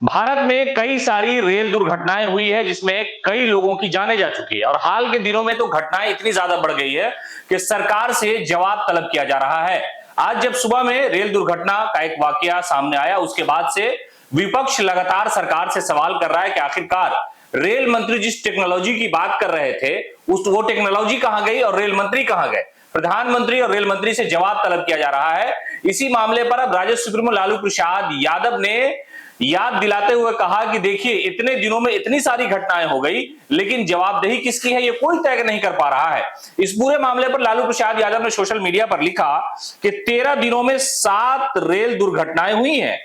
भारत में कई सारी रेल दुर्घटनाएं हुई है जिसमें कई लोगों की जानें जा चुकी है और हाल के दिनों में तो घटनाएं इतनी ज्यादा बढ़ गई है कि सरकार से जवाब तलब किया जा रहा है। आज जब सुबह में रेल दुर्घटना का एक वाकया सामने आया, उसके बाद से विपक्ष लगातार सरकार से सवाल कर रहा है कि आखिरकार रेल मंत्री जिस टेक्नोलॉजी की बात कर रहे थे वो टेक्नोलॉजी कहां गई और रेल मंत्री कहां गए। प्रधानमंत्री और रेल मंत्री से जवाब तलब किया जा रहा है। इसी मामले पर अब राजस्व सुप्रीमो लालू प्रसाद यादव ने याद दिलाते हुए कहा कि देखिए, इतने दिनों में इतनी सारी घटनाएं हो गई, लेकिन जवाबदेही किसकी है ये कोई तय नहीं कर पा रहा है। इस पूरे मामले पर लालू प्रसाद यादव ने सोशल मीडिया पर लिखा कि 13 दिनों में 7 रेल दुर्घटनाएं हुई हैं।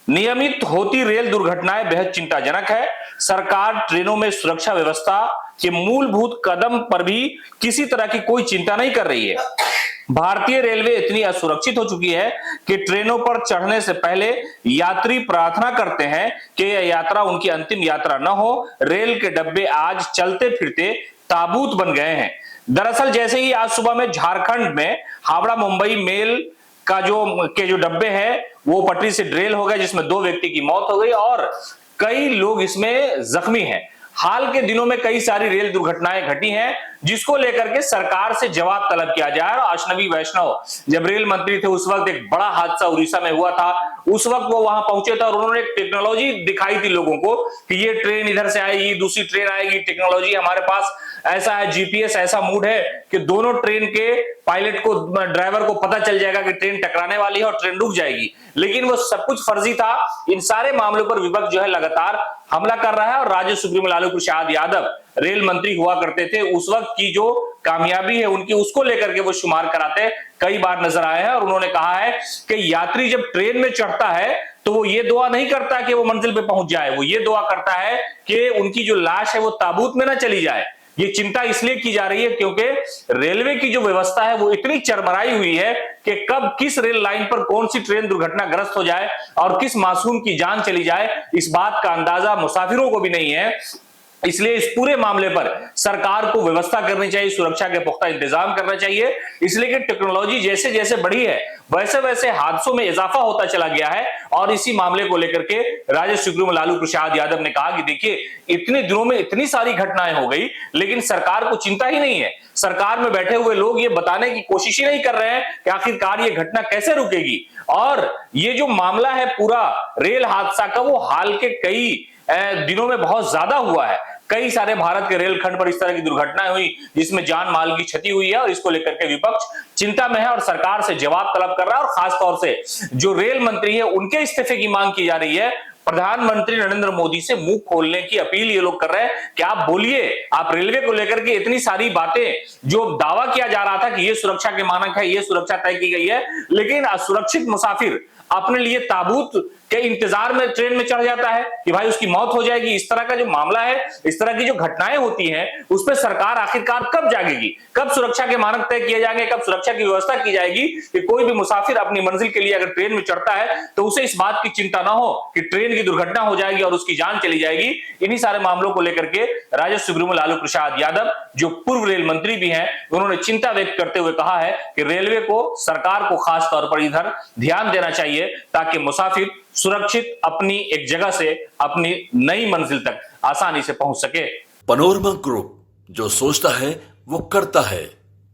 नियमित होती रेल दुर्घटनाएं बेहद चिंताजनक है। सरकार ट्रेनों में सुरक्षा व्यवस्था के मूलभूत कदम पर भी किसी तरह की कोई चिंता नहीं कर रही है। भारतीय रेलवे इतनी असुरक्षित हो चुकी है कि ट्रेनों पर चढ़ने से पहले यात्री प्रार्थना करते हैं कि यह यात्रा उनकी अंतिम यात्रा न हो। रेल के डब्बे आज चलते फिरते ताबूत बन गए हैं। दरअसल जैसे ही आज सुबह में झारखंड में हावड़ा मुंबई मेल का जो डब्बे हैं वो पटरी से ड्रेल हो गए, जिसमें 2 व्यक्ति की मौत हो गई और कई लोग इसमें जख्मी हैं। हाल के दिनों में कई सारी रेल दुर्घटनाएं घटी हैं जिसको लेकर के सरकार से जवाब तलब किया जाए। और अश्विनी वैष्णव जब रेल मंत्री थे उस वक्त एक बड़ा हादसा उड़ीसा में हुआ था। उस वक्त वो वहां पहुंचे थे और उन्होंने एक टेक्नोलॉजी दिखाई थी लोगों को कि ये ट्रेन इधर से आएगी, दूसरी ट्रेन आएगी, टेक्नोलॉजी हमारे पास ऐसा है, जीपीएस ऐसा मूड है कि दोनों ट्रेन के पायलट को, ड्राइवर को पता चल जाएगा कि ट्रेन टकराने वाली है और ट्रेन रुक जाएगी। लेकिन वो सब कुछ फर्जी था। इन सारे मामलों पर विपक्ष जो है लगातार हमला कर रहा है और राजस्व सुप्रीमो लालू प्रसाद यादव रेल मंत्री हुआ करते थे, उस वक्त की जो कामयाबी है उनकी उसको लेकर के वो शुमार कराते कई बार नजर आए हैं। और उन्होंने कहा है कि यात्री जब ट्रेन में चढ़ता है तो वो ये दुआ नहीं करता कि वो मंजिल पे पहुंच जाए, वो ये दुआ करता है कि उनकी जो लाश है वो ताबूत में ना चली जाए। ये चिंता इसलिए की जा रही है क्योंकि रेलवे की जो व्यवस्था है वो इतनी चरमराई हुई है कि कब किस रेल लाइन पर कौन सी ट्रेन दुर्घटनाग्रस्त हो जाए और किस मासूम की जान चली जाए, इस बात का अंदाजा मुसाफिरों को भी नहीं है। इसलिए इस पूरे मामले पर सरकार को व्यवस्था करनी चाहिए, सुरक्षा के पुख्ता इंतजाम करना चाहिए। इसलिए कि टेक्नोलॉजी जैसे जैसे बढ़ी है वैसे वैसे हादसों में इजाफा होता चला गया है। और इसी मामले को लेकर के राजस्व सुप्रीमो लालू प्रसाद यादव ने कहा कि देखिए, इतने दिनों में इतनी सारी घटनाएं हो गई लेकिन सरकार को चिंता ही नहीं है। सरकार में बैठे हुए लोग ये बताने की कोशिश ही नहीं कर रहे हैं कि आखिरकार ये घटना कैसे रुकेगी। और ये जो मामला है पूरा रेल हादसा का, वो हाल के कई दिनों में बहुत ज्यादा हुआ है। कई सारे भारत के रेलखंड पर इस तरह की दुर्घटनाएं हुई जिसमें जान माल की क्षति हुई है और इसको लेकर के विपक्ष चिंता में है और सरकार से जवाब तलब कर रहा है। और खासतौर से जो रेल मंत्री है उनके इस्तीफे की मांग की जा रही है। प्रधानमंत्री नरेंद्र मोदी से मुंह खोलने की अपील ये लोग कर रहे हैं कि आप बोलिए, आप रेलवे को लेकर के इतनी सारी बातें, जो दावा किया जा रहा था कि ये सुरक्षा के मानक है, ये सुरक्षा तय की गई है, लेकिन असुरक्षित मुसाफिर अपने लिए ताबूत के इंतजार में ट्रेन में चढ़ जाता है कि भाई उसकी मौत हो जाएगी। इस तरह का जो मामला है, इस तरह की जो घटनाएं होती हैं, उस पर सरकार आखिरकार कब जागेगी, कब सुरक्षा के मानक तय किए जाएंगे, कब सुरक्षा की व्यवस्था की जाएगी कि कोई भी मुसाफिर अपनी मंजिल के लिए अगर ट्रेन में चढ़ता है तो उसे इस बात की चिंता ना हो कि ट्रेन की दुर्घटना हो जाएगी और उसकी जान चली जाएगी। इन्हीं सारे मामलों को लेकर के राजस्व सुप्रीमो लालू प्रसाद यादव, जो पूर्व रेल मंत्री भी हैं, उन्होंने चिंता व्यक्त करते हुए कहा है कि रेलवे को, सरकार को खास तौर पर इधर ध्यान देना चाहिए ताकि मुसाफिर सुरक्षित अपनी एक जगह से अपनी नई मंजिल तक आसानी से पहुंच सके। पनोरमा ग्रुप, जो सोचता है वो करता है।